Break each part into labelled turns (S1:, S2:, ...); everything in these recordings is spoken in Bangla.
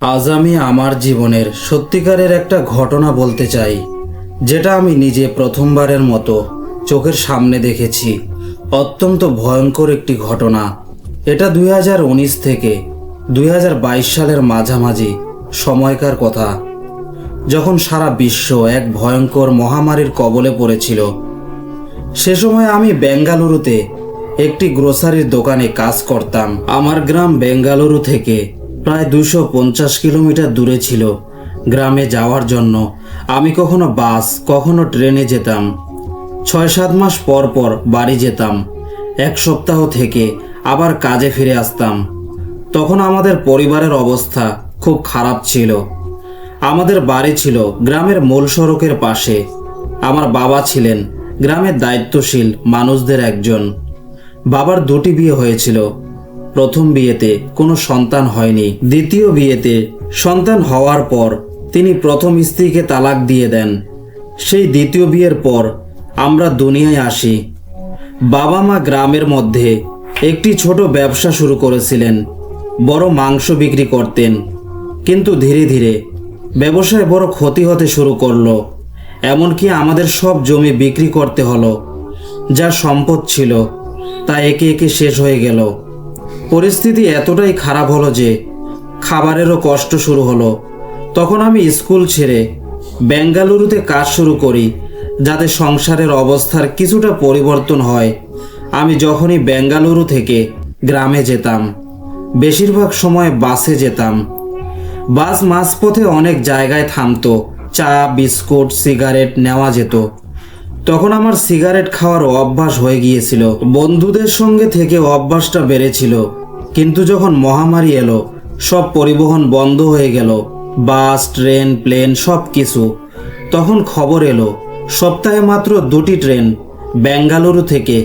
S1: আজ আমি আমার জীবনের সত্যিকারের একটা ঘটনা বলতে চাই, যেটা আমি নিজে প্রথমবারের মতো চোখের সামনে দেখেছি। অত্যন্ত ভয়ঙ্কর একটি ঘটনা। এটা 2019 থেকে 2022 সালের মাঝামাঝি সময়কার কথা, যখন সারা বিশ্ব এক ভয়ঙ্কর মহামারীর কবলে পড়েছিল। সে সময় আমি বেঙ্গালুরুতে একটি গ্রোসারির দোকানে কাজ করতাম। আমার গ্রাম বেঙ্গালুরু থেকে প্রায় 250 কিলোমিটার দূরে ছিল। গ্রামে যাওয়ার জন্য আমি কখনো বাস, কখনো ট্রেনে যেতাম। 6-7 মাস পর পর বাড়ি যেতাম। এক সপ্তাহ থেকে আবার কাজে ফিরে আসতাম। তখন আমাদের পরিবারের অবস্থা খুব খারাপ ছিল। আমাদের বাড়ি ছিল গ্রামের মূল সড়কের পাশে। আমার বাবা ছিলেন গ্রামের দায়িত্বশীল মানুষদের একজন। বাবার 2টি বিয়ে হয়েছিল। প্রথম বিয়েতে কোনো সন্তান হয়নি। দ্বিতীয় বিয়েতে সন্তান হওয়ার পর তিনি প্রথম স্ত্রীকে তালাক দিয়ে দেন। সেই দ্বিতীয় বিয়ের পর আমরা দুনিয়ায় আসি। বাবা মা গ্রামের মধ্যে একটি ছোট ব্যবসা শুরু করেছিলেন। বড় মাংস বিক্রি করতেন, কিন্তু ধীরে ধীরে ব্যবসায় বড় ক্ষতি হতে শুরু করলো। এমনকি আমাদের সব জমি বিক্রি করতে হলো। যা সম্পদ ছিল তা একে একে শেষ হয়ে গেল। পরিস্থিতি এতটাই খারাপ হলো যে খাবারেরও কষ্ট শুরু হলো। তখন আমি স্কুল ছেড়ে বেঙ্গালুরুতে কাজ শুরু করি, যাতে সংসারের অবস্থার কিছুটা পরিবর্তন হয়। আমি যখনই বেঙ্গালুরু থেকে গ্রামে যেতাম, বেশিরভাগ সময় বাসে যেতাম। বাস মাঝপথে অনেক জায়গায় থামতো। চা, বিস্কুট, সিগারেট নেওয়া যেত। তখন আমার সিগারেট খাওয়ার অভ্যাস হয়ে গিয়েছিল। বন্ধুদের সঙ্গে থেকে অভ্যাসটা বেড়েছিল। কিন্তু যখন মহামারী এলো, সব পরিবহন বন্ধ হয়ে গেল, বাস, ট্রেন, প্লেন সব কিছু। তখন খবর এলো সপ্তাহে মাত্র 2টি ট্রেন বেঙ্গালুরু থেকে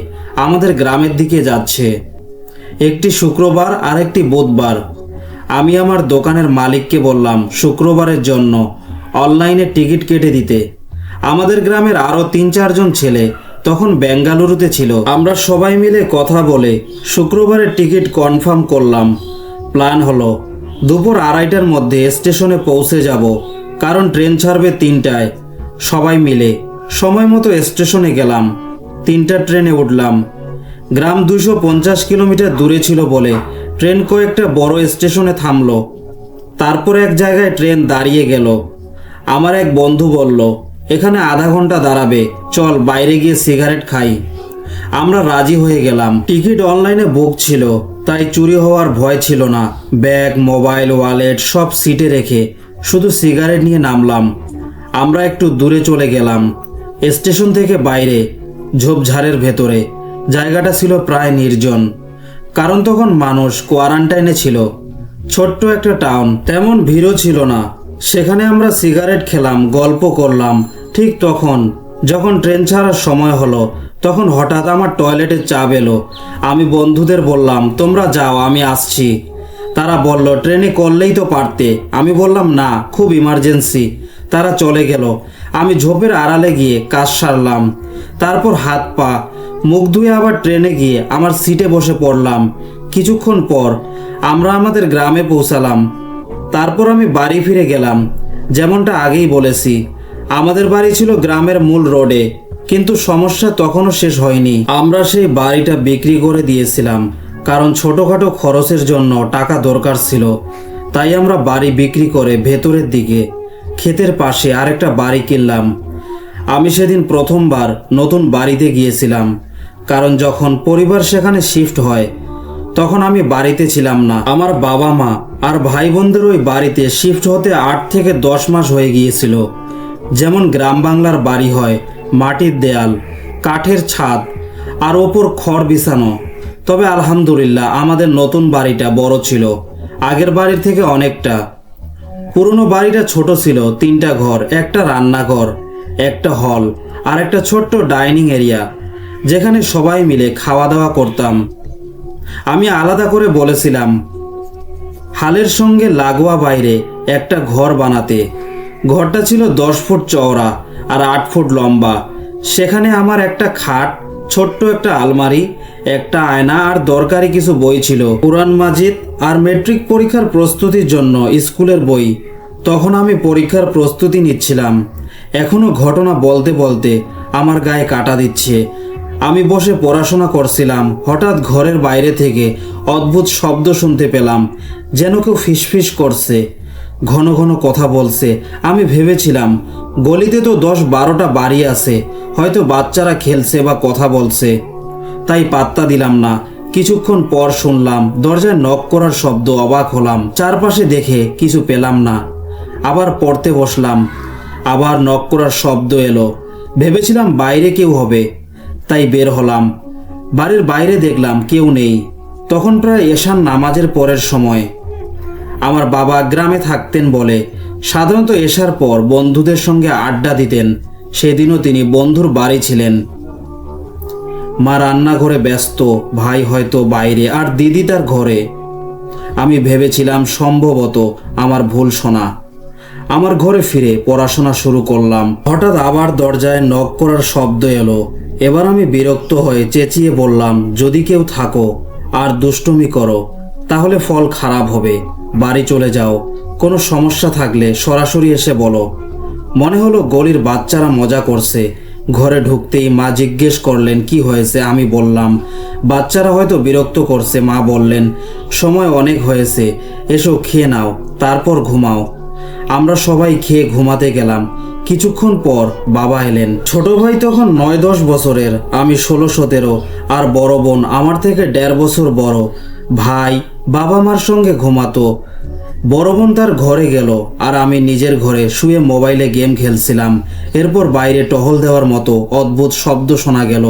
S1: আমাদের গ্রামের দিকে যাচ্ছে। একটি শুক্রবার আর একটি বুধবার। আমি আমার দোকানের মালিককে বললাম শুক্রবারের জন্য অনলাইনে টিকিট কেটে দিতে। আমাদের গ্রামের আরও 3-4 জন ছেলে তখন বেঙ্গালুরুতে ছিল। আমরা সবাই মিলে কথা বলে শুক্রবারের টিকিট কনফার্ম করলাম। প্ল্যান হলো দুপুর 2:30টার মধ্যে স্টেশনে পৌঁছে যাব, কারণ ট্রেন ছাড়বে 3টায়। সবাই মিলে সময় মতো স্টেশনে গেলাম। 3টার ট্রেনে উঠলাম। গ্রাম 250 কিলোমিটার দূরে ছিল বলে ট্রেন কয়েকটা বড় স্টেশনে থামলো। তারপর এক জায়গায় ট্রেন দাঁড়িয়ে গেল। আমার এক বন্ধু বলল, এখানে আধা ঘন্টা দাঁড়াবে, চল বাইরে গিয়ে সিগারেট খাই। আমরা রাজি হয়ে গেলাম। টিকিট অনলাইনে বুক ছিল, তাই চুরি হওয়ার ভয় ছিল না। ব্যাগ, মোবাইল, ওয়ালেট সব সিটে রেখে শুধু সিগারেট নিয়ে নামলাম। আমরা একটু দূরে চলে গেলাম। স্টেশন থেকে বাইরে ঝোপঝাড়ের ভেতরে জায়গাটা ছিল প্রায় নির্জন, কারণ তখন মানুষ কোয়ারেন্টাইনে ছিল। ছোট্ট একটা টাউন, তেমন ভিড়ও ছিল না। সেখানে আমরা সিগারেট খেলাম, গল্প করলাম। ঠিক তখন যখন ট্রেন ছাড়ার সময় হলো, তখন হঠাৎ আমার টয়লেটের চাপ এলো। আমি বন্ধুদের বললাম, তোমরা যাও, আমি আসছি। তারা বলল, ট্রেনে করলেই তো পারতে। আমি বললাম, না, খুব ইমার্জেন্সি। তারা চলে গেল। আমি ঝোপের আড়ালে গিয়ে কাজ সারলাম। তারপর হাত পা মুখ ধুয়ে আবার ট্রেনে গিয়ে আমার সিটে বসে পড়লাম। কিছুক্ষণ পর আমরা আমাদের গ্রামে পৌঁছালাম। তারপর আমি বাড়ি ফিরে গেলাম। যেমনটা আগেই বলেছি, আমাদের বাড়ি ছিল গ্রামের মূল রোডে। কিন্তু সমস্যা তখনও শেষ হয়নি। আমরা সেই বাড়িটা বিক্রি করে দিয়েছিলাম, কারণ ছোটোখাটো খরচের জন্য টাকা দরকার ছিল। তাই আমরা বাড়ি বিক্রি করে ভেতরের দিকে ক্ষেতের পাশে আরেকটা বাড়ি কিনলাম। আমি সেদিন প্রথমবার নতুন বাড়িতে গিয়েছিলাম, কারণ যখন পরিবার সেখানে শিফট হয় তখন আমি বাড়িতে ছিলাম না। আমার বাবা মা আর ভাই বোনদের ওই বাড়িতে শিফট হতে 8 থেকে 10 মাস হয়ে গিয়েছিল। যেমন গ্রাম বাংলার বাড়ি হয়, মাটির দেয়াল, কাঠের ছাদ আর ওপর খড় বিছানো। তবে আলহামদুলিল্লাহ আমাদের নতুন বাড়িটা বড় ছিল আগের বাড়ির থেকে অনেকটা। পুরনো বাড়িটা ছোট ছিল, 3টা ঘর, একটা রান্নাঘর, একটা হল আর একটা ছোট্ট ডাইনিং এরিয়া, যেখানে সবাই মিলে খাওয়া দাওয়া করতাম। আমি আলাদা করে বলেছিলাম হালের সঙ্গে লাগোয়া বাইরে একটা ঘর বানাতে। ঘরটা ছিল 10 ফুট চওড়া আর 8 ফুট লম্বা। সেখানে আমার একটা খাট, ছোট্ট একটা আলমারি, একটা আয়না আর দরকারি কিছু বই ছিল, কুরআন মাজিদ আর মেট্রিক পরীক্ষার প্রস্তুতির জন্য স্কুলের বই। তখন আমি পরীক্ষার প্রস্তুতি নিচ্ছিলাম। এখনো ঘটনা বলতে বলতে আমার গায়ে কাঁটা দিচ্ছে। আমি বসে পড়াশোনা করছিলাম, হঠাৎ ঘরের বাইরে থেকে অদ্ভুত শব্দ শুনতে পেলাম, যেন কেউ ফিসফিস করছে, ঘন ঘন কথা বলছে। আমি ভেবেছিলাম গলিতে তো 10-12টা বাড়ি আছে, হয়তো বাচ্চারা খেলছে বা কথা বলছে, তাই পাত্তা দিলাম না। কিছুক্ষণ পর শুনলাম দরজায় নক করার শব্দ। অবাক হলাম, চারপাশে দেখে কিছু পেলাম না। আবার পড়তে বসলাম, আবার নক করার শব্দ এলো। ভেবেছিলাম বাইরে কেউ হবে, তাই বের হলাম। বাড়ির বাইরে দেখলাম কেউ নেই। তখন প্রায় এশার নামাজের পরের সময়। আমার বাবা গ্রামে থাকতেন বলে সাধারণত এশার পর বন্ধুদের সঙ্গে আড্ডা দিতেন। সেদিনও তিনি বন্ধুর বাড়ি ছিলেন। মা রান্নাঘরে ব্যস্ত, ভাই হয়তো বাইরে, আর দিদি তার ঘরে। আমি ভেবেছিলাম সম্ভবত আমার ভুল শোনা। আমার ঘরে ফিরে পড়াশোনা শুরু করলাম। হঠাৎ আবার দরজায় নক করার শব্দ এলো। এবার আমি বিরক্ত হয়ে চেঁচিয়ে বললাম, যদি কেউ থাকো আর দুষ্টুমি করো তাহলে ফল খারাপ হবে, বাড়ি চলে যাও। কোনো সমস্যা থাকলে সরাসরি এসে বলো। মনে হলো গলির বাচ্চারা মজা করছে। ঘরে ঢুকতেই মা জিজ্ঞেস করলেন কি হয়েছে। আমি বললাম বাচ্চারা হয়তো বিরক্ত করছে। মা বললেন সময় অনেক হয়েছে, এসো খেয়ে নাও, তারপর ঘুমাও। আমরা সবাই খেয়ে ঘুমাতে গেলাম। কিছুক্ষণ পর বাবা এলেন। ছোট ভাই তখন 9-10 বছরের, আমি 16-17, আর বড় বোন আমার থেকে 1.5 বছর বড়। ভাই বাবা মার সঙ্গে ঘুমাতো। বড় বোন তার ঘরে গেল, আর আমি নিজের ঘরে শুয়ে মোবাইলে গেম খেলছিলাম। এরপর বাইরে টহল দেওয়ার মতো অদ্ভুত শব্দ শোনা গেল,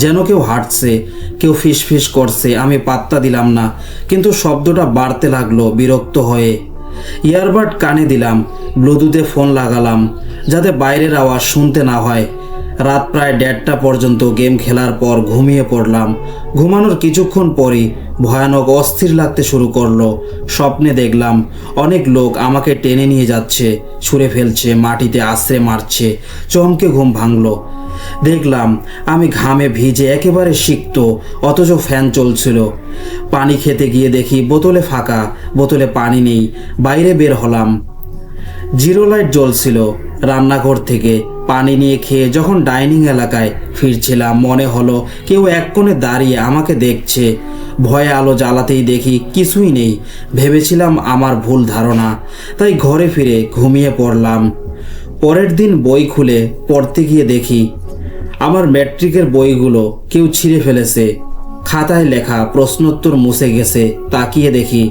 S1: যেন কেউ হাঁটছে, কেউ ফিসফিস করছে। আমি পাত্তা দিলাম না, কিন্তু শব্দটা বাড়তে লাগলো। বিরক্ত হয়ে ইয়ারবাড কানে দিলাম, ব্লুটুথে ফোন লাগালাম যাতে বাইরের আওয়াজ শুনতে না হয়। রাত প্রায় 1:30টা পর্যন্ত গেম খেলার পর ঘুমিয়ে পড়লাম। ঘুমানোর কিছুক্ষণ পরই ভয়ানক অস্থির লাগতে শুরু করলো। স্বপ্নে দেখলাম অনেক লোক আমাকে টেনে নিয়ে যাচ্ছে, ছুঁড়ে ফেলছে, মাটিতে আছড়ে মারছে। চমকে ঘুম ভাঙলো। দেখলাম আমি ঘামে ভিজে একেবারে সিক্ত, অথচ ফ্যান চলছিল। পানি খেতে গিয়ে দেখি বোতলে ফাঁকা, বোতলে পানি নেই। বাইরে বের হলাম, জিরো লাইট জ্বলছিল। রান্নাঘর থেকে পানি নিয়ে খেয়ে যখন ডাইনিং এলাকায় ফিরছিলাম, মনে হলো কেউ এক কোণে দাঁড়িয়ে আমাকে দেখছে। ভয়ে আলো জ্বালাতেই দেখি কিছুই নেই। ভেবেছিলাম আমার ভুল ধারণা, তাই ঘরে ফিরে ঘুমিয়ে পড়লাম। পরের দিন বই খুলে পড়তে গিয়ে দেখি আমার ম্যাট্রিকের বইগুলো কেউ ছিঁড়ে ফেলেছে। খাতায় লেখা প্রশ্নোত্তর মুছে গেছে। তাকিয়ে দেখি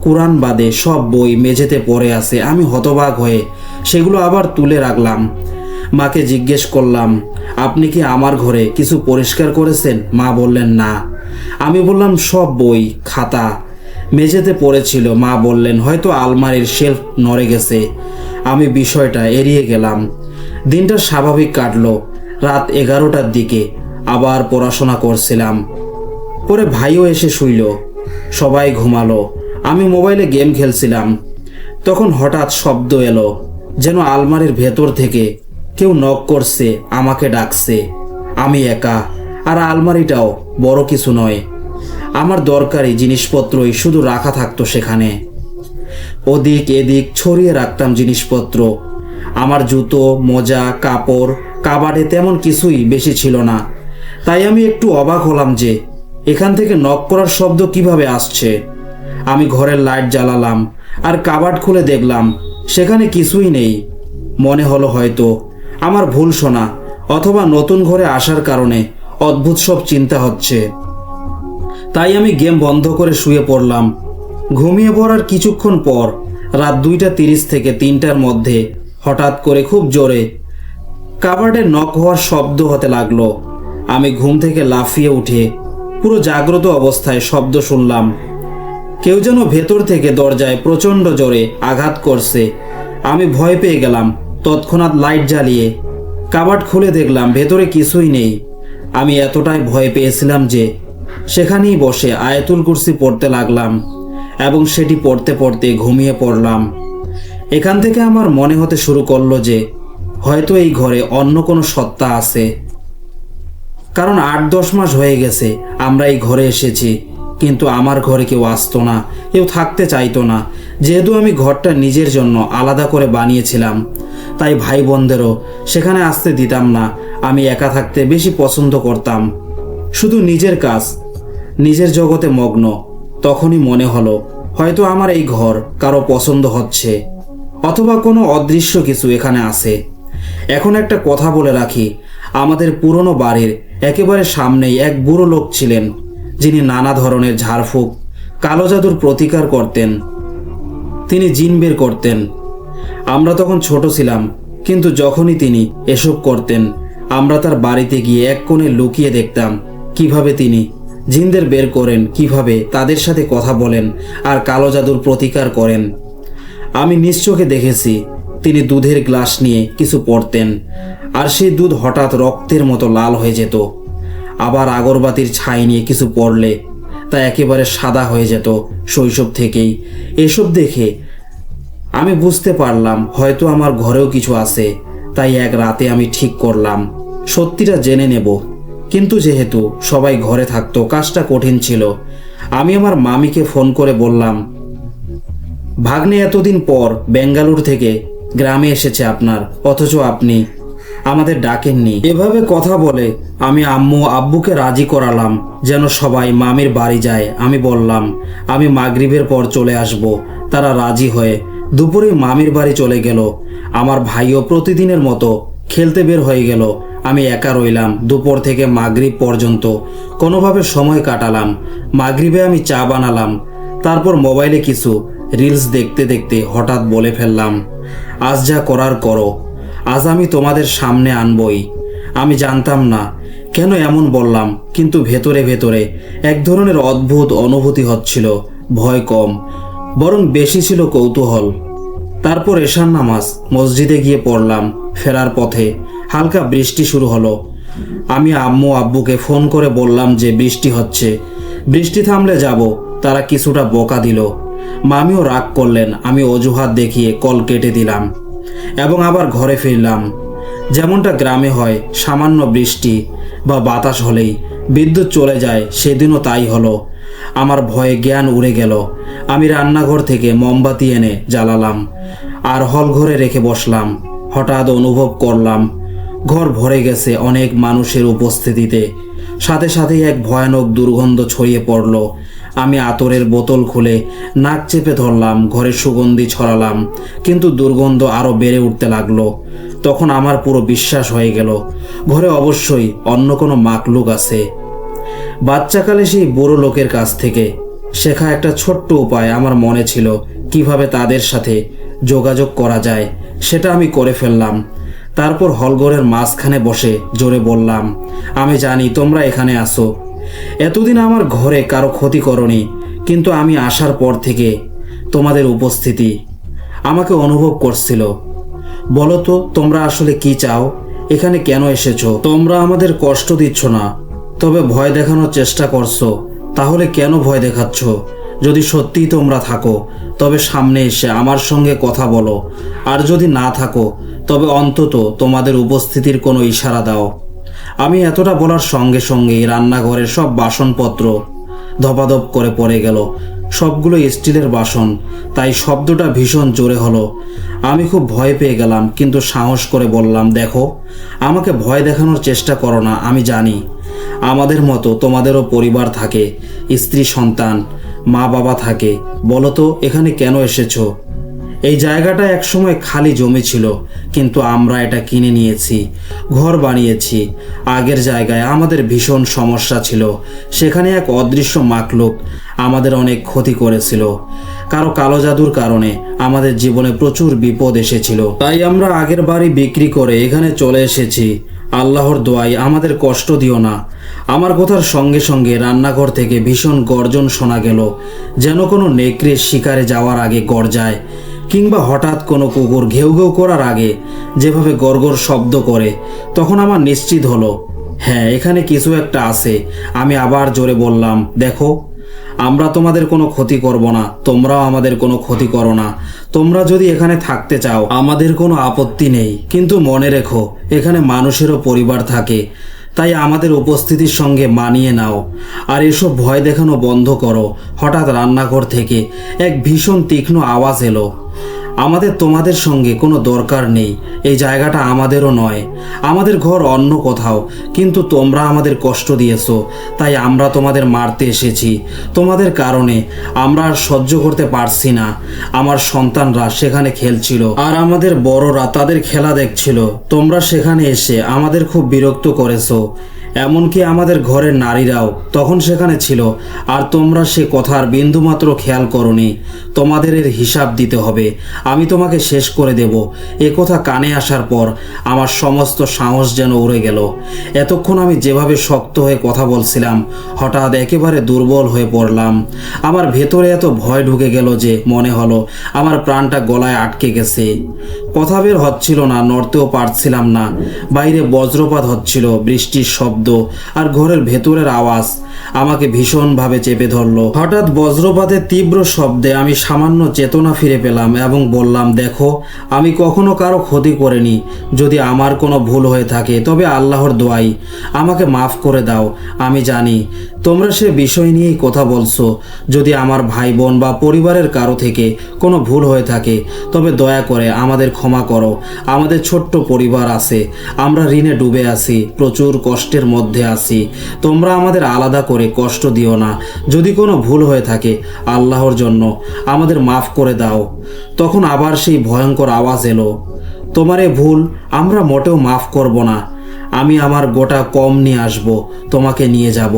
S1: কুরআন বাদে সব বই মেঝেতে পড়ে আছে। আমি হতবাক হয়ে সেগুলো আবার তুলে রাখলাম। মাকে জিজ্ঞেস করলাম, আপনি কি আমার ঘরে কিছু পরিষ্কার করেছেন? মা বললেন না। আমি বললাম সব বই খাতা মেঝেতে পড়েছিল। মা বললেন হয়তো আলমারির শেলফ নড়ে গেছে। আমি বিষয়টা এড়িয়ে গেলাম। দিনটা স্বাভাবিক কাটলো। রাত 11টার দিকে আবার পড়াশোনা করছিলাম। পরে ভাইও এসে শুইল, সবাই ঘুমালো। আমি মোবাইলে গেম খেলছিলাম। তখন হঠাৎ শব্দ এলো, যেন আলমারির ভেতর থেকে কেউ নক করছে, আমাকে ডাকছে। আমি একা, আর আলমারিটাও বড় কিছু নয়। আমার দরকারি জিনিসপত্রই শুধু রাখা থাকতো সেখানে। ওদিক এদিক ছড়িয়ে রাখতাম জিনিসপত্র। আমার জুতো, মোজা, কাপড় কাবাডে তেমন কিছুই বেশি ছিল না। তাই আমি একটু অবাক হলাম যে এখান থেকে নক করার শব্দ কিভাবে আসছে। আমি ঘরের লাইট জ্বালালাম আর কাবাড খুলে দেখলাম সেখানে কিছুই নেই। মনে হলো হয়তো আমার ভুল শোনা, অথবা নতুন ঘরে আসার কারণে অদ্ভুত সব চিন্তা হচ্ছে। তাই আমি গেম বন্ধ করে শুয়ে পড়লাম। ঘুমিয়ে পড়ার কিছুক্ষণ পর রাত 2:30 থেকে 3টার মধ্যে হঠাৎ করে খুব জোরে কাবাডে নক হওয়ার শব্দ হতে লাগলো। আমি ঘুম থেকে লাফিয়ে উঠে পুরো জাগ্রত অবস্থায় শব্দ শুনলাম। কেউ যেন ভেতর থেকে দরজায় প্রচণ্ড জোরে আঘাত করছে। আমি ভয় পেয়ে গেলাম। তৎক্ষণাৎ লাইট জ্বালিয়ে কাবাড খুলে দেখলাম ভেতরে কিছুই নেই। আমি এতটাই ভয় পেয়েছিলাম যে সেখানেই বসে আয়াতুল কুরসি পড়তে লাগলাম এবং সেটি পড়তে পড়তে ঘুমিয়ে পড়লাম। এখান থেকে আমার মনে হতে শুরু করলো যে হয়তো এই ঘরে অন্য কোনো সত্তা আছে। কারণ 8-10 মাস হয়ে গেছে আমরা এই ঘরে এসেছি, কিন্তু আমার ঘরে কেউ আসতো না, কেউ থাকতে চাইতো না। যেহেতু আমি ঘরটা নিজের জন্য আলাদা করে বানিয়েছিলাম, তাই ভাই বোনদেরও সেখানে আসতে দিতাম না। আমি একা থাকতে বেশি পছন্দ করতাম, শুধু নিজের কাজ, নিজের জগতে মগ্ন। তখনই মনে হলো হয়তো আমার এই ঘর কারো পছন্দ হচ্ছে, অথবা কোনো অদৃশ্য কিছু এখানে আছে। এখন একটা কথা বলে রাখি, আমাদের পুরনো বাড়ির একেবারে সামনেই এক বুড়ো লোক ছিলেন, যিনি নানা ধরনের ঝাড়ফুঁক, কালো জাদুর প্রতিকার করতেন। তিনি জিন বের করতেন। আমরা তখন ছোট ছিলাম, কিন্তু যখনই তিনি এসব করতেন, আমরা তার বাড়িতে গিয়ে এক কোণে লুকিয়ে দেখতাম কিভাবে তিনি জিনদের বের করেন, কিভাবে তাদের সাথে কথা বলেন আর কালো জাদুর প্রতিকার করেন। আমি নিজ চোখে দেখেছি তিনি দুধের গ্লাস নিয়ে কিছু পড়তেন, আর সেই দুধ হঠাৎ রক্তের মতো লাল হয়ে যেত। আবার আগরবাতির ছাই নিয়ে কিছু পড়লে তা একেবারে সাদা হয়ে যেত। শৈশব থেকেই এসব দেখে আমি বুঝতে পারলাম হয়তো আমার ঘরেও কিছু আছে। তাই এক রাতে আমি ঠিক করলাম সত্যিটা জেনে নেব। কিন্তু যেহেতু সবাই ঘরে থাকতো, কাজটা কঠিন ছিল। আমি আমার মামিকে ফোন করে বললাম, ভাগ্নে এতদিন পর বেঙ্গালুরু থেকে গ্রামে এসেছে আপনার, অথচ আপনি আমাদের ডাকেননি। এভাবে কথা বলে আমি আম্মু আব্বুকে রাজি করালাম যেন সবাই মামির বাড়ি যায়। আমি বললাম আমি মাগরিবের পর চলে আসব। তারা রাজি হয়ে দুপুরে মামির বাড়ি চলে গেল। আমার ভাইও প্রতিদিনের মতো খেলতে বের হয়ে গেল। আমি একা রইলাম দুপুর থেকে মাগরিব পর্যন্ত। কোনোভাবে সময় কাটালাম। মাগরিবে আমি চা বানালাম, তারপর মোবাইলে কিছু রিলস দেখতে দেখতে হঠাৎ বলে ফেললাম, আজ যা করার করো, আজ আমি তোমাদের সামনে আনবই। আমি জানতাম না কেন এমন বললাম, কিন্তু ভেতরে ভেতরে এক ধরনের অদ্ভুত অনুভূতি হচ্ছিল। ভয় কম, বরং বেশি ছিল কৌতূহল। তারপর এশার নামাজ মসজিদে গিয়ে পড়লাম। ফেরার পথে হালকা বৃষ্টি শুরু হলো। আমি আম্মু আব্বুকে ফোন করে বললাম যে বৃষ্টি হচ্ছে, বৃষ্টি থামলে যাব। তারা কিছুটা বকা দিল। মামিও রাগ করলেন। আমি অজুহাত দেখিয়ে কল কেটে দিলাম এবং আবার ঘরে ফিরলাম। যেমনটা গ্রামে হয়, সামান্য বৃষ্টি বা বাতাস হলেই বিদ্যুৎ চলে যায়, সেদিনও তাই হলো। আমার ভয়ে জ্ঞান উড়ে গেল। আমি রান্নাঘর থেকে মোমবাতি এনে জ্বালালাম আর হল ঘরে রেখে বসলাম। হঠাৎ অনুভব করলাম ঘর ভরে গেছে অনেক মানুষের উপস্থিতিতে। সাথে সাথেই এক ভয়ানক দুর্গন্ধ ছড়িয়ে পড়ল। আমি আতরের বোতল খুলে নাক চেপে ধরলাম, ঘরে সুগন্ধি ছড়ালাম, কিন্তু দুর্গন্ধ আরো বেড়ে উঠতে লাগলো। তখন আমার পুরো বিশ্বাস হয়ে গেল ঘরে অবশ্যই অন্য কোনো মাকলুক আছে। বাচ্চাকালে সেই বুড়ো লোকের কাছ থেকে শেখা একটা ছোট্ট উপায় আমার মনে ছিল, কিভাবে তাদের সাথে যোগাযোগ করা যায়। সেটা আমি করে ফেললাম। তারপর হলঘরের মাঝখানে বসে জোরে বললাম, আমি জানি তোমরা এখানে আসো। এতদিন আমার ঘরে কারো ক্ষতি করনি, কিন্তু আমি আসার পর থেকে তোমাদের উপস্থিতি আমাকে অনুভব করছিল। বলো তো তোমরা আসলে কি চাও? এখানে কেন এসেছো? তোমরা আমাদের কষ্ট দিচ্ছ না, তবে ভয় দেখানোর চেষ্টা করছো। তাহলে কেন ভয় দেখাচ্ছ? যদি সত্যিই তোমরা থাকো তবে সামনে এসে আমার সঙ্গে কথা বলো, আর যদি না থাকো তবে অন্তত তোমাদের উপস্থিতির কোনো ইশারা দাও। আমি এতটা বলার সঙ্গে সঙ্গেই রান্নাঘরের সব বাসনপত্র ধপাধপ করে পড়ে গেল। সবগুলো স্টিলের বাসন, তাই শব্দটা ভীষণ জোরে হলো। আমি খুব ভয় পেয়ে গেলাম, কিন্তু সাহস করে বললাম, দেখো আমাকে ভয় দেখানোর চেষ্টা করো না। আমি জানি আমাদের মতো তোমাদেরও পরিবার থাকে, স্ত্রী সন্তান, মা বাবা থাকে। বলো তো এখানে কেন এসেছো? এই জায়গাটা একসময় খালি জমি ছিল, কিন্তু আমরা এটা কিনে নিয়েছি, ঘর বানিয়েছি। আগের জায়গায় আমাদের ভীষণ সমস্যা ছিল। সেখানে এক অদৃশ্য মাকলুক আমাদের অনেক ক্ষতি করেছিল। কারো কালো জাদুর কারণে আমাদের জীবনে প্রচুর বিপদ এসেছিল। তাই আমরা আগের বাড়ি বিক্রি করে এখানে চলে এসেছি। আল্লাহর দোয়ায় আমাদের কষ্ট দিও না। আমার কথার সঙ্গে সঙ্গে রান্নাঘর থেকে ভীষণ গর্জন শোনা গেল, যেন কোনো নেকড়ে শিকারে যাওয়ার আগে গর্জায়, কিংবা হঠাৎ কোনো কুকুর ঘেউ ঘেউ করার আগে যেভাবে গড়গড় শব্দ করে। তখন আমার নিশ্চিত হলো, হ্যাঁ এখানে কিছু একটা আছে। আমি আবার জোরে বললাম, দেখো আমরা তোমাদের কোনো ক্ষতি করব না, তোমরাও আমাদের কোনো ক্ষতি করো না। তোমরা যদি এখানে থাকতে চাও আমাদের কোনো আপত্তি নেই, কিন্তু মনে রেখো এখানে মানুষেরও পরিবার থাকে, তাই আমাদের উপস্থিতির সঙ্গে মানিয়ে নাও আর এসব ভয় দেখানো বন্ধ করো। হঠাৎ রান্নাঘর থেকে এক ভীষণ তীক্ষ্ণ আওয়াজ এলো। আমাদের তোমাদের সঙ্গে কোনো দরকার নেই, এই জায়গাটা আমাদেরও নয়, আমাদের ঘর অন্য কোথাও, কিন্তু তোমরা আমাদের কষ্ট দিয়েছো, তাই আমরা তোমাদের মারতে এসেছি। তোমাদের কারণে আমরা আর সহ্য করতে পারছি না। আমার সন্তানরা সেখানে খেলছিল আর আমাদের বড়রা তাদের খেলা দেখছিল। তোমরা সেখানে এসে আমাদের খুব বিরক্ত করেছো। এমনকি আমাদের ঘরের নারীরাও তখন সেখানে ছিল, আর তোমরা সে কথার বিন্দুমাত্র খেয়াল করনি। তোমাদের এর হিসাব দিতে হবে, আমি তোমাকে শেষ করে দেব। এ কথা কানে আসার পর আমার সমস্ত সাহস যেন উড়ে গেল। এতক্ষণ আমি যেভাবে শক্ত হয়ে কথা বলছিলাম, হঠাৎ একেবারে দুর্বল হয়ে পড়লাম। আমার ভেতরে এত ভয় ঢুকে গেল যে মনে হলো আমার প্রাণটা গলায় আটকে গেছে। কথা বের হচ্ছিল না, নড়তেও পারছিলাম না। বাইরে বজ্রপাত হচ্ছিল, বৃষ্টির শব্দ আর ঘরের ভেতরের আওয়াজ আমাকে ভীষণভাবে চেপে ধরলো। হঠাৎ বজ্রপাতের তীব্র শব্দে আমি সামান্য চেতনা ফিরে পেলাম এবং বললাম, দেখো, আমি কখনো কারো ক্ষতি করিনি। যদি আমার কোনো ভুল হয়ে থাকে তবে আল্লাহর দোয়াই আমাকে মাফ করে দাও। আমি জানি তোমরা সে বিষয় নিয়েই কথা বলছো। যদি আমার ভাই বোন বা পরিবারের কারো থেকে কোনো ভুল হয়ে থাকে তবে দয়া করে আমাদের ক্ষমা করো। আমাদের ছোট্ট পরিবার আছে, আমরা ঋণে ডুবে আছি, প্রচুর কষ্টের মধ্যে আছি। তোমরা আমাদের আলাদা করে কষ্ট দিও না। যদি কোনো ভুল হয়ে থাকে আল্লাহর জন্য আমাদের মাফ করে দাও। তখন আবার সেই ভয়ঙ্কর আওয়াজ এলো, তোমার এ ভুল আমরা মোটেও মাফ করব না। আমি আমার গোটা কম নিয়ে আসব, তোমাকে নিয়ে যাব।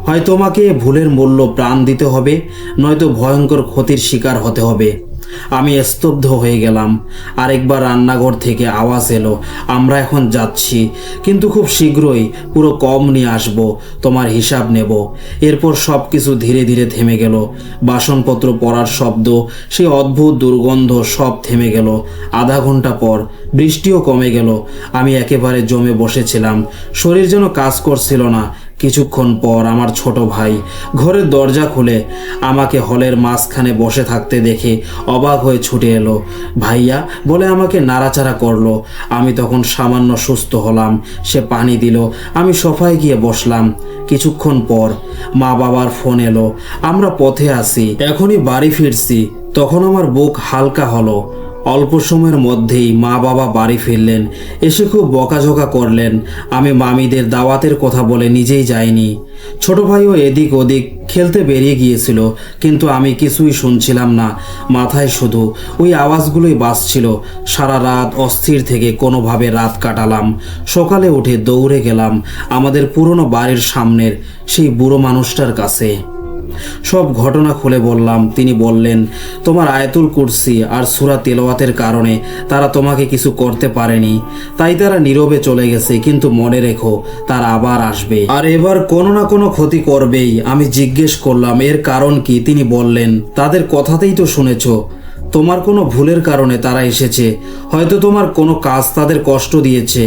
S1: হয় তোমাকে ভুলের মূল্য প্রাণ দিতে হবে, নয়তো ভয়ঙ্কর ক্ষতির শিকার হতে হবে। আমি স্তব্ধ হয়ে গেলাম। আরেকবার রান্নাঘর থেকে আওয়াজ এলো, আমরা এখন যাচ্ছি, কিন্তু খুব শীঘ্রই পুরো কম নিয়ে আসব, তোমার হিসাব নেব। এরপর সব কিছু ধীরে ধীরে থেমে গেল। বাসনপত্র পড়ার শব্দ, সেই অদ্ভুত দুর্গন্ধ সব থেমে গেল। আধা ঘন্টা পর বৃষ্টিও কমে গেল। আমি একেবারে জমে বসেছিলাম, শরীর যেন কাজ করছিল না। কিছুক্ষণ পর আমার ছোট ভাই ঘরের দরজা খুলে আমাকে হলের মাঝখানে বসে থাকতে দেখে অবাক হয়ে ছুটে এলো। ভাইয়া বলে আমাকে নাড়াচাড়া করলো। আমি তখন সামান্য সুস্থ হলাম। সে পানি দিল, আমি সোফায় গিয়ে বসলাম। কিছুক্ষণ পর মা বাবার ফোন এলো, আমরা পথে আছি, এখনই বাড়ি ফিরছি। তখন আমার বুক হালকা হলো। অল্প সময়ের মধ্যেই মা বাবা বাড়ি ফিরলেন। এসে খুব বকাঝকা করলেন। আমি মামিদের দাওয়াতের কথা বলে নিজেই যাইনি। ছোট ভাইও এদিক ওদিক খেলতে বেরিয়ে গিয়েছিল, কিন্তু আমি কিছুই শুনছিলাম না। মাথায় শুধু ওই আওয়াজগুলোই বাজছিল। সারা রাত অস্থির থেকে কোনোভাবে রাত কাটালাম। সকালে উঠে দৌড়ে গেলাম আমাদের পুরনো বাড়ির সামনের সেই বুড়ো মানুষটার কাছে। সব ঘটনা খুলে বললাম। তিনি বললেন, তোমার আয়াতুল কুরসি আর সূরা তেলাওয়াতের কারণে তারা তোমাকে কিছু করতে পারেনি, তাই তারা নীরবে চলে গেছে, কিন্তু মনে রেখো তারা আবার আসবে আর এবার কোনো না কোনো ক্ষতি করবেই। আমি জিজ্ঞেস করলাম, এর কারণ কি? তিনি বললেন, তাদের কথাতেই তো শুনেছো, তোমার কোনো ভুলের কারণে তারা এসেছে, হয়তো তোমার কোনো কাজ তাদের কষ্ট দিয়েছে।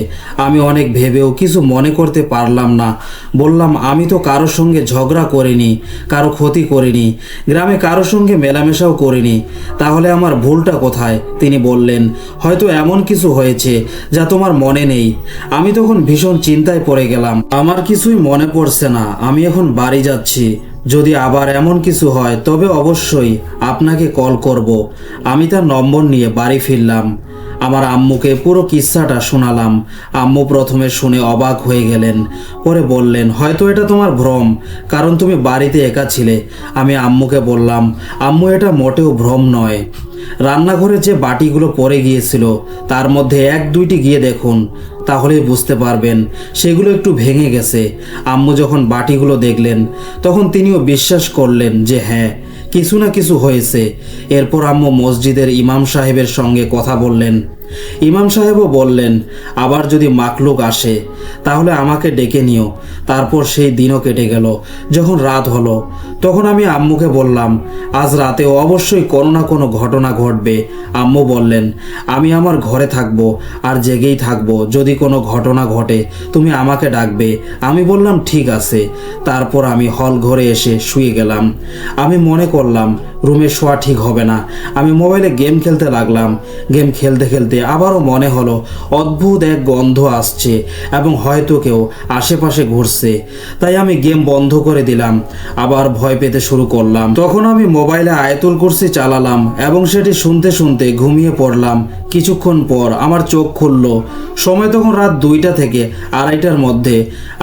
S1: আমি অনেক ভেবেও কিছু মনে করতে পারলাম না। বললাম, আমি তো কারো সঙ্গে ঝগড়া করিনি, কারো ক্ষতি করিনি, গ্রামে কারো সঙ্গে মেলামেশাও করিনি, তাহলে আমার ভুলটা কোথায়? তিনি বললেন, হয়তো এমন কিছু হয়েছে যা তোমার মনে নেই। আমি তখন ভীষণ চিন্তায় পড়ে গেলাম। আমার কিছুই মনে পড়ছে না। আমি এখন বাড়ি যাচ্ছি, যদি আবার এমন কিছু হয় তবে অবশ্যই আপনাকে কল করব। আমি তার নম্বর নিয়ে বাড়ি ফিরলাম। আমার আম্মুকে পুরো কিস্সাটা শোনালাম। আম্মু প্রথমে শুনে অবাক হয়ে গেলেন, পরে বললেন, হয়তো এটা তোমার ভ্রম, কারণ তুমি বাড়িতে একা ছিলে। আমি আম্মুকে বললাম, আম্মু, এটা মোটেও ভ্রম নয়। রান্নাঘরে যে বাটিগুলো পড়ে গিয়েছিল তার মধ্যে এক দুইটি গিয়ে দেখুন, তাহলেই বুঝতে পারবেন সেগুলো একটু ভেঙে গেছে। আম্মু যখন বাটিগুলো দেখলেন তখন তিনিও বিশ্বাস করলেন যে হ্যাঁ, কিছু না কিছু হয়েছে। এরপর আম্মু মসজিদের ইমাম সাহেবের সঙ্গে কথা বললেন। ইমাম সাহেবও বললেন, আবার যদি মাকলুক আসে তাহলে আমাকে ডেকে নিও। তারপর সেই দিনও কেটে গেল। যখন রাত হলো তখন আমি আম্মুকে বললাম, আজ রাতে অবশ্যই কোনো না কোনো ঘটনা ঘটবে। আম্মু বললেন, আমি আমার ঘরে থাকবো আর জেগেই থাকবো, যদি কোনো ঘটনা ঘটে তুমি আমাকে ডাকবে। আমি বললাম, ঠিক আছে। তারপর আমি হল ঘরে এসে শুয়ে গেলাম। আমি মনে করলাম রুমে শোয়া ঠিক হবে না। আমি মোবাইলে গেম খেলতে লাগলাম। গেম খেলতে খেলতে আবারও মনে হলো অদ্ভুত এক গন্ধ আসছে এবং হয়তো কেউ আশেপাশে ঘুরছে। তাই আমি গেম বন্ধ করে দিলাম, আবার ভয় পেতে শুরু করলাম। তখন আমি মোবাইলে আয়াতুল কুরসি চালালাম এবং সেটি শুনতে শুনতে ঘুমিয়ে পড়লাম। কিছুক্ষণ পর আমার চোখ খুলল। সময় তখন রাত 2টা থেকে 2:30টার মধ্যে।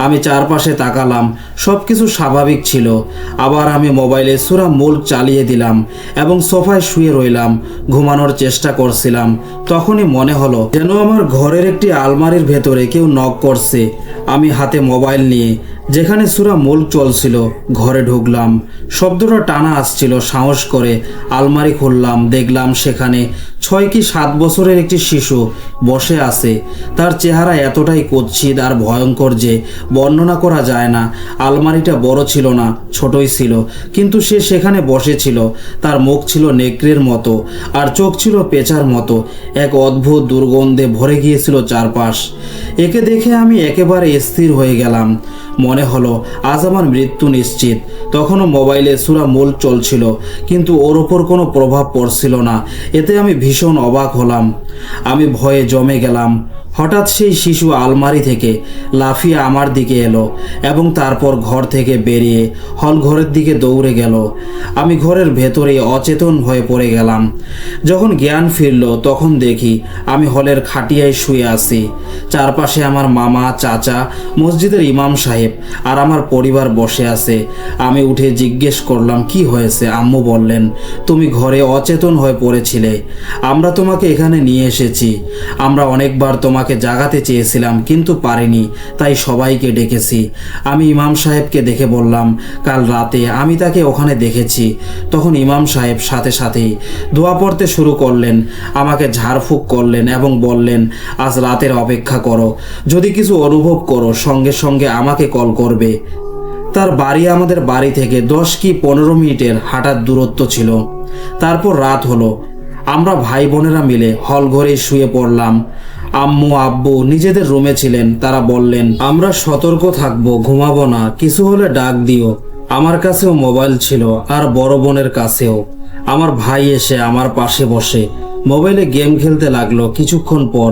S1: আমি চারপাশে তাকালাম, সব কিছু স্বাভাবিক ছিল। আবার আমি মোবাইলে সূরা মুলক চালিয়ে দিলাম এবং সোফায় শুয়ে রইলাম, ঘুমানোর চেষ্টা করছিলাম। তখনই মনে হলো যেন আমার ঘরের একটি আলমারির ভেতরে কেউ নক করছে। আমি হাতে মোবাইল নিয়ে যেখানে সূরা মুলক চলছিল ঘরে ঢুকলাম। শব্দটা টানা আসছিল। সাহস করে আলমারি খুললাম, দেখলাম সেখানে 6 কি 7 বছরের একটি শিশু বসে আছে। তার চেহারা এতটাই কুৎসিত আর ভয়ঙ্কর যে বর্ণনা করা যায় না। আলমারিটা বড় ছিল না, ছোটই ছিল, কিন্তু সে সেখানে বসেছিল। তার মুখ ছিল নেকড়ের মতো আর চোখ ছিল পেঁচার মতো। এক অদ্ভুত দুর্গন্ধে ভরে গিয়েছিল চারপাশ। একে দেখে আমি একেবারে স্থির হয়ে গেলাম। মনে হলো আজ আমার মৃত্যু নিশ্চিত। তখনও মোবাইলে সূরা মুলক চলছিল, কিন্তু ওর ওপর কোনো প্রভাব পড়ছিল না। এতে আমি ভীষণ অবাক হলাম। আমি ভয়ে জমে গেলাম। হঠাৎ সেই শিশু আলমারি থেকে লাফিয়ে আমার দিকে এলো এবং তারপর ঘর থেকে বেরিয়ে হল ঘরের দিকে দৌড়ে গেল। আমি ঘরের ভেতরে অচেতন হয়ে পড়ে গেলাম। যখন জ্ঞান ফিরল তখন দেখি আমি হলের খাটিয়ায় শুয়ে আছি। চারপাশে আমার মামা, চাচা, মসজিদের ইমাম সাহেব আর আমার পরিবার বসে আছে। আমি উঠে জিজ্ঞেস করলাম, কি হয়েছে? আম্মু বললেন, তুমি ঘরে অচেতন হয়ে পড়েছিলে। আমরা তোমাকে এখানে নিয়ে এসেছি। আমরা অনেকবার তোমাকে জাগাতে চেয়েছিলাম কিন্তু পারিনি, তাই সবাইকে ডেকেছি। আমি ইমাম সাহেবকে দেখে বললাম, কাল রাতে আমি তাকে ওখানে দেখেছি। তখন ইমাম সাহেব সাথে সাথেই দোয়া পড়তে শুরু করলেন, আমাকে ঝাড়ফুঁক করলেন এবং বললেন, আজ রাতের অপেক্ষা করো, যদি কিছু অনুভব করো সঙ্গে সঙ্গে আমাকে কল করবে। তার বাড়ি আমাদের বাড়ি থেকে 10 কি 15 মিনিটের হাঁটার দূরত্ব ছিল। তারপর রাত হলো। আমরা ভাই বোনেরা মিলে হল ঘরে শুয়ে পড়লাম। আম্মু আব্বু নিজেদের রুমে ছিলেন। তারা বললেন, আমরা সতর্ক থাকবো, ঘুমাবো না, কিছু হলে ডাক দিও। আমার কাছেও মোবাইল ছিল আর বড় বোনের কাছেও। আমার ভাই এসে আমার পাশে বসে মোবাইলে গেম খেলতে লাগলো। কিছুক্ষণ পর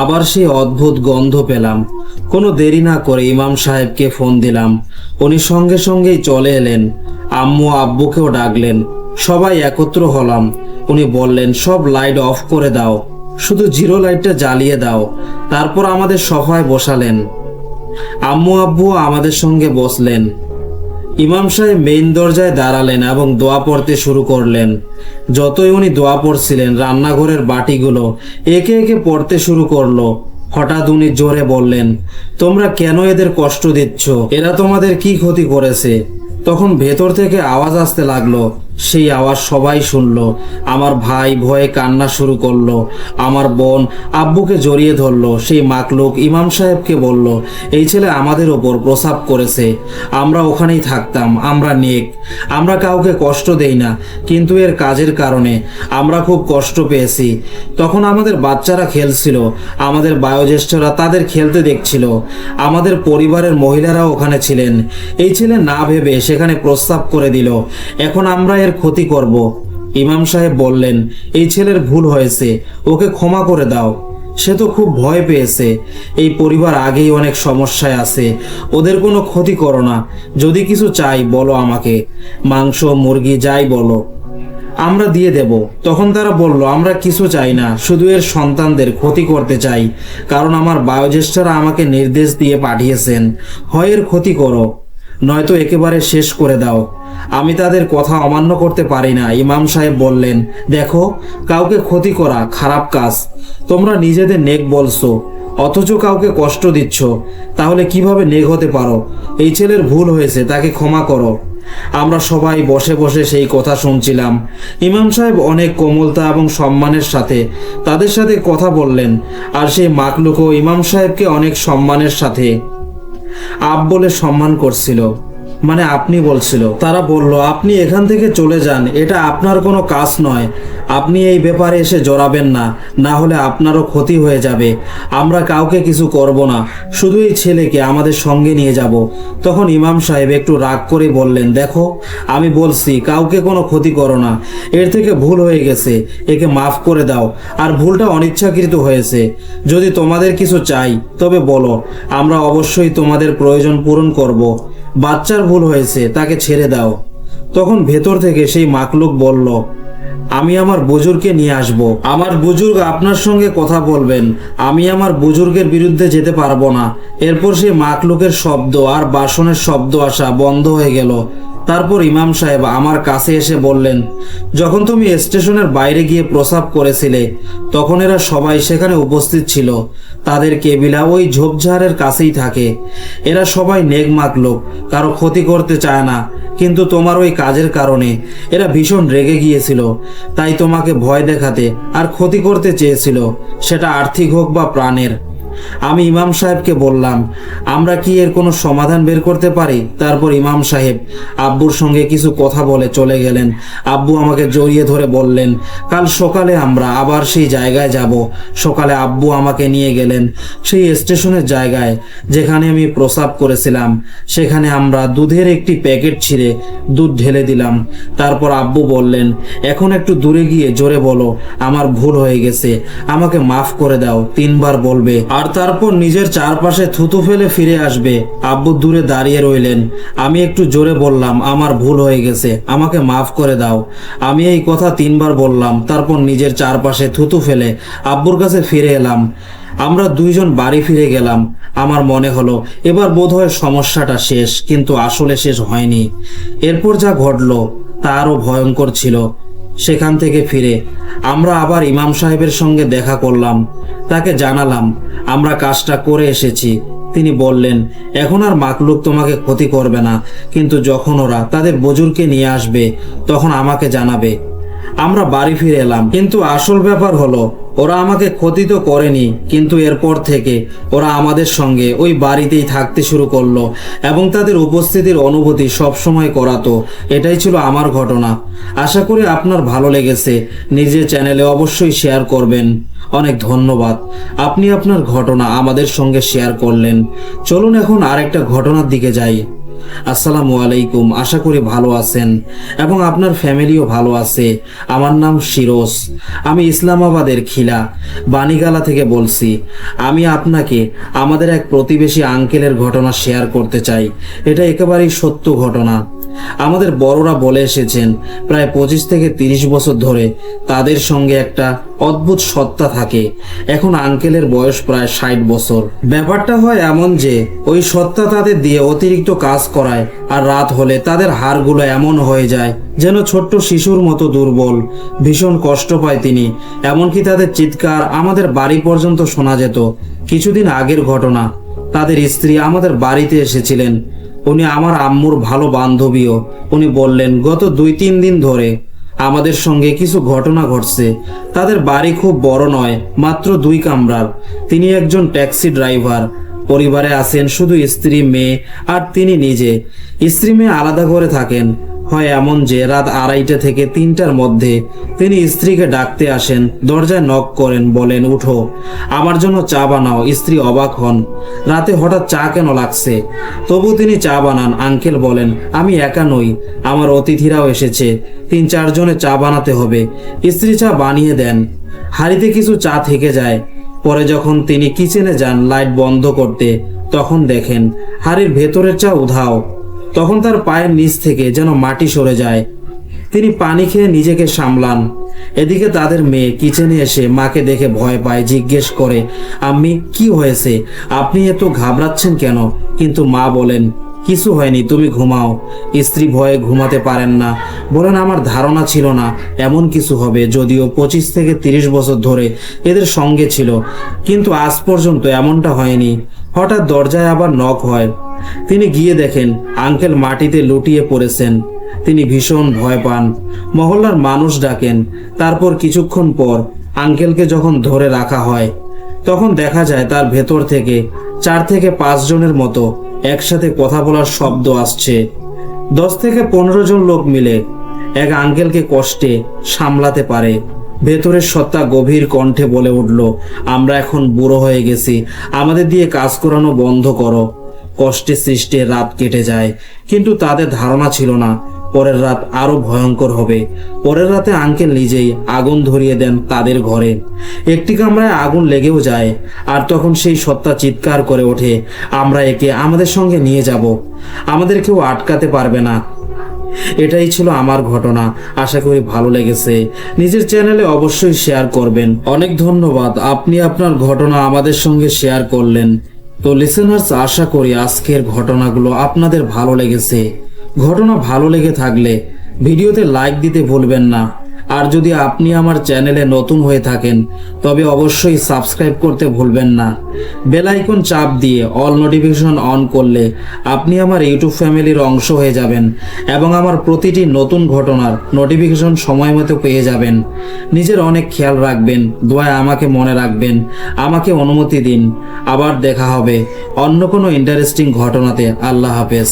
S1: আবার সেই অদ্ভুত গন্ধ পেলাম। কোনো দেরি না করে ইমাম সাহেবকে ফোন দিলাম। উনি সঙ্গে সঙ্গেই চলে এলেন। আম্মু আব্বুকেও ডাকলেন। সবাই একত্র হলাম। উনি বললেন, সব লাইট অফ করে দাও, শুধু জিরো লাইটটা জ্বালিয়ে দাও। তারপর আমাদের সোফায় বসালেন। আম্মু আব্বু আমাদের সঙ্গে বসলেন। ইমাম সাহেব মেইন দরজায় দাঁড়ালেন এবং দোয়া পড়তে শুরু করলেন। যতই উনি দোয়া পড়ছিলেন রান্নাঘরের বাটিগুলো একে একে পড়তে শুরু করলো। হঠাৎ উনি জোরে বললেন, তোমরা কেন এদের কষ্ট দিচ্ছ? এরা তোমাদের কি ক্ষতি করেছে? তখন ভেতর থেকে আওয়াজ আসতে লাগলো। সেই আওয়াজ সবাই শুনলো। আমার ভাই ভয়ে কান্না শুরু করলো। আমার বোন আব্বুকে জড়িয়ে ধরলো। সেই মাকলুক ইমাম সাহেবকে বলল, এই ছেলে আমাদের ওপর প্রসাব করেছে। আমরা ওখানেই থাকতাম, আমরা নেক, আমরা কাউকে কষ্ট দেই না, কিন্তু এর কাজের কারণে আমরা খুব কষ্ট পেয়েছি। তখন আমাদের বাচ্চারা খেলছিল, আমাদের বয়োজ্যেষ্ঠরা তাদের খেলতে দেখছিল, আমাদের পরিবারের মহিলারাও ওখানে ছিলেন। এই ছেলে না ভেবে সেখানে প্রস্তাব করে দিল। এখন আমরা এর ক্ষতি করব। ইমাম সাহেব বললেন, এই ছেলের ভুল হয়েছে, ওকে ক্ষমা করে দাও। সে তো খুব ভয় পেয়েছে। এই পরিবার আগেই অনেক সমস্যায় আছে, ওদের কোনো ক্ষতি করো না। যদি কিছু চাই বলো আমাকে, মাংস মুরগি যাই বলো, আমরা দিয়ে দেব। তখন তারা বলল, আমরা কিছু চাই না, শুধু এর সন্তানদের ক্ষতি করতে চাই, কারণ আমার বয়োজ্যেষ্ঠরা আমাকে নির্দেশ দিয়ে পাঠিয়েছেন, হয় এর ক্ষতি করো, নয়তো একেবারে শেষ করে দাও। আমি তাদের কথা অমান্য করতে পারি না। ইমাম সাহেব বললেন, দেখো, কাউকে ক্ষতি করা খারাপ কাজ। তোমরা নিজেদের নেক বলছো, অথচ কাউকে কষ্ট দিচ্ছ, তাহলে কিভাবে নেক হতে পারো? এই ছেলের ভুল হয়েছে, তাকে ক্ষমা করো। আমরা সবাই বসে বসে সেই কথা শুনছিলাম। ইমাম সাহেব অনেক কোমলতা এবং সম্মানের সাথে তাদের সাথে কথা বললেন, আর সেই মাকলুকও ইমাম সাহেবকে অনেক সম্মানের সাথে আব বলে সম্মান করছিল। মানে আপনি বলছিল। তারা বলল, আপনি এখান থেকে চলে যান, এটা আপনার কোনো কাজ নয়, আপনি এই ব্যাপারে এসে জড়াবেন না, না হলে আপনারও ক্ষতি হয়ে যাবে। আমরা কাউকে কিছু করব না, শুধু এই ছেলেকে আমাদের সঙ্গে নিয়ে যাব। তখন ইমাম সাহেব একটু রাগ করে বললেন, দেখো আমি বলছি কাউকে কোনো ক্ষতি করো না, এর থেকে ভুল হয়ে গেছে, একে মাফ করে দাও, আর ভুলটা অনিচ্ছাকৃত হয়েছে। যদি তোমাদের কিছু চাই তবে বলো, আমরা অবশ্যই তোমাদের প্রয়োজন পূরণ করব। বাচ্চার ভুল হয়েছে, তাকে ছেড়ে দাও। তখন ভেতর থেকে সেই মাকলুক বলল, আমি আমার বুজুর্গকে নিয়ে আসব, আমার বুজুর্গ আপনার সঙ্গে কথা বলবেন, আমি আমার বুজুর্গের বিরুদ্ধে যেতে পারবো না। এরপর সেই মাকলুকের শব্দ আর বাসনের শব্দ আসা বন্ধ হয়ে গেল। তারপর ইমাম সাহেব আমার কাছে এসে বললেন, যখন তুমি স্টেশনের বাইরে গিয়ে প্রস্রাব করেছিলে তখন এরা সবাই সেখানে উপস্থিত ছিল। তাদের কেবিলা ওই ঝোপঝাড়ের কাছেই থাকে। এরা সবাই নেক মাকলুক, কারো ক্ষতি করতে চায় না, কিন্তু তোমার ওই কাজের কারণে এরা ভীষণ রেগে গিয়েছিল, তাই তোমাকে ভয় দেখাতে আর ক্ষতি করতে চেয়েছিল, সেটা আর্থিক হোক বা প্রাণের। আমি ইমাম সাহেবকে বললাম, আমরা কি এর কোনো সমাধান বের করতে পারি? তারপর ইমাম সাহেব আব্বুর সঙ্গে কিছু কথা বলে চলে গেলেন। আব্বু আমাকে জড়িয়ে ধরে বললেন, কাল সকালে আমরা আবার সেই জায়গায় যাব। সকালে আব্বু আমাকে নিয়ে গেলেন সেই স্টেশনের জায়গায় যেখানে আমি প্রস্রাব করেছিলাম। সেখানে আমরা দুধের একটি প্যাকেট ছিঁড়ে দুধ ঢেলে দিলাম। তারপর আব্বু বললেন, এখন একটু দূরে গিয়ে জোরে বলো, আমার ভুল হয়ে গেছে, আমাকে মাফ করে দাও, 3 বার বলবে, আর তারপর নিজের চারপাশে থুতু ফেলে ফিরে আসবে। আব্বু দূরে দাঁড়িয়ে রইলেন। আমি একটু জোরে বললাম, আমার ভুল হয়ে গেছে, আমাকে মাফ করে দাও। আমি এই কথা 3 বার বললাম, তারপর নিজের চারপাশে থুতু ফেলে আব্বুর কাছে ফিরে এলাম। আমরা দুইজন বাড়ি ফিরে গেলাম। আমার মনে হলো এবার বোধহয় সমস্যাটা শেষ, কিন্তু আসলে শেষ হয়নি। এরপর যা ঘটলো তা আরও ভয়ঙ্কর ছিল। সেখান থেকে ফিরে আমরা আবার ইমাম সাহেবের সঙ্গে দেখা করলাম। তাকে জানালাম আমরা কাজটা করে এসেছি। তিনি বললেন, এখন আর মাকলুক তোমাকে ক্ষতি করবে না, কিন্তু যখন ওরা তাদের বুজুর্গকে নিয়ে আসবে তখন আমাকে জানাবে। আমরা বাড়ি ফিরে এলাম, কিন্তু আসল ব্যাপার হলো ওরা আমাকে ক্ষতি তো করেনি, কিন্তু এরপর থেকে ওরা আমাদের সঙ্গে ওই বাড়িতেই থাকতে শুরু করলো এবং তাদের উপস্থিতির অনুভূতি সবসময় করাতো। এটাই ছিল আমার ঘটনা। আশা করি আপনার ভালো লেগেছে। নিজের চ্যানেলে অবশ্যই শেয়ার করবেন। অনেক ধন্যবাদ, আপনি আপনার ঘটনা আমাদের সঙ্গে শেয়ার করলেন। চলুন এখন আরেকটা ঘটনার দিকে যাই। আসসালামু আলাইকুম, আশা করি ভালো আছেন এবং আপনার ফ্যামিলিও ভালো আছে। আমার নাম শিরোজ, আমি ইসলামাবাদের খিলা বানিগালা থেকে বলছি। আমি আপনাকে আমাদের এক প্রতিবেশী আঙ্কেলের ঘটনা শেয়ার করতে চাই। এটা একেবারেই সত্য ঘটনা। আমাদের বড়রা বলে এসেছেন প্রায় 25 থেকে 30 বছর ধরে তাদের সঙ্গে একটা অদ্ভুত সত্তা থাকে। এখন আঙ্কেলের বয়স প্রায় 60 বছর। ব্যাপারটা হয় এমন যে ওই সত্তা তাদের দিয়ে অতিরিক্ত কাজ করায়, আর রাত হলে তাদের হাড়গুলো এমন হয়ে যায় যেন ছোট্ট শিশুর মতো দুর্বল। ভীষণ কষ্ট পায় তিনি, এমনকি তাদের চিৎকার আমাদের বাড়ি পর্যন্ত শোনা যেত। কিছুদিন আগের ঘটনা, তাদের স্ত্রী আমাদের বাড়িতে এসেছিলেন। উনি আমার আম্মুর ভালো বান্ধবীও। উনি বললেন গত 2-3 দিন ধরে আমাদের সঙ্গে কিছু ঘটনা ঘটছে। তাদের বাড়ি খুব বড় নয়, মাত্র 2 কামরার। তিনি একজন ট্যাক্সি ড্রাইভার। পরিবারে আছেন শুধু স্ত্রী, মেয়ে আর তিনি নিজে। স্ত্রী মেয়ে আলাদা করে থাকেন। হয় এমন যে রাত 2:30 থেকে 3টার মধ্যে তিনি স্ত্রীকে ডাকতে আসেন, দরজায় নক করেন, বলেন উঠো, আমার জন্য চা বানাও। স্ত্রী অবাক হন, রাতে হঠাৎ চা কেন লাগছে? তবু তিনি চা বানান। আঙ্কেল বলেন, আমি একা নই, আমার অতিথিরাও এসেছে, 3-4 জনে চা বানাতে হবে। স্ত্রী চা বানিয়ে দেন। হাঁড়িতে কিছু চা থেকে যায়। পরে যখন তিনি কিচেনে যান লাইট বন্ধ করতে, তখন দেখেন হাঁড়ির ভেতরের চা উধাও। তখন তার পায়ের নিচ থেকে যেন মাটি সরে যায়। তিনি পানি খেয়ে নিজেকে সামলান। এদিকে তাদের মেয়ে কিচেনে এসে মাকে দেখে ভয় পায়, জিজ্ঞেস করে, আম্মি কি হয়েছে, আপনি এত ঘাবড়াচ্ছেন কেন? কিন্তু মা বলেন, কিছু হয়নি, তুমি ঘুমাও। স্ত্রী ভয়ে ঘুমাতে পারেন না, বলেন আমার ধারণা ছিল না এমন কিছু হবে, যদিও 25 থেকে 30 বছর ধরে এদের সঙ্গে ছিল, কিন্তু আজ পর্যন্ত এমনটা হয়নি। হঠাৎ দরজায় আবার নক হয়। তিনি গিয়ে দেখেন আঙ্কেল মাটিতে লুটিয়ে পড়েছেন। তিনি ভীষণ ভয় পান, মহল্লার মানুষ ডাকেন। তারপর কিছুক্ষণ পর আঙ্কেলকে যখন ধরে রাখা হয় তখন দেখা যায় তার ভেতর থেকে 4 থেকে 5 জনের মতো একসাথে কথা বলার শব্দ আসছে। 10 থেকে 15 জন লোক মিলে এক আঙ্কেলকে কষ্টে সামলাতে পারে। ভেতরের সত্তা গভীর কণ্ঠে বলে উঠল, আমরা এখন বুড়ো হয়ে গেছি, আমাদের দিয়ে কাজ করানো বন্ধ করো। কষ্টে সৃষ্টে রাত কেটে যায়, কিন্তু তাদের ধারণা ছিল না পরের রাত আরো ভয়ঙ্কর হবে। পরের রাতে আঙ্কেল নিজেই আগুন ধরিয়ে দেন তাদের ঘরে। একটি কামরায় আগুন লেগেও যায়, আর তখন সেই সত্তা চিৎকার করে ওঠে, আমরা একে আমাদের সঙ্গে নিয়ে যাব, আমাদের কেউ আটকাতে পারবে না। এটাই ছিল আমার ঘটনা। আশা করি ভালো লেগেছে। নিজের চ্যানেলে অবশ্যই শেয়ার করবেন। অনেক ধন্যবাদ, আপনি আপনার ঘটনা আমাদের সঙ্গে শেয়ার করলেন। তো লিসেনার্স, আশা করি আজকের ঘটনাগুলো আপনাদের ভালো লেগেছে। ঘটনা ভালো লেগে থাকলে ভিডিওতে লাইক দিতে ভুলবেন না। আর যদি আপনি আমার চ্যানেলে নতুন হয়ে থাকেন তবে অবশ্যই সাবস্ক্রাইব করতে ভুলবেন না। বেল আইকন চাপ দিয়ে অল নোটিফিকেশন অন করলে আপনি আমার ইউটিউব ফ্যামিলির অংশ হয়ে যাবেন এবং আমার প্রতিটি নতুন ঘটনার নোটিফিকেশন সময় মতো পেয়ে যাবেন। নিজের অনেক খেয়াল রাখবেন, দোয়ায় আমাকে মনে রাখবেন। আমাকে অনুমতি দিন। আবার দেখা হবে অন্য কোনো ইন্টারেস্টিং ঘটনাতে। আল্লাহ হাফেজ।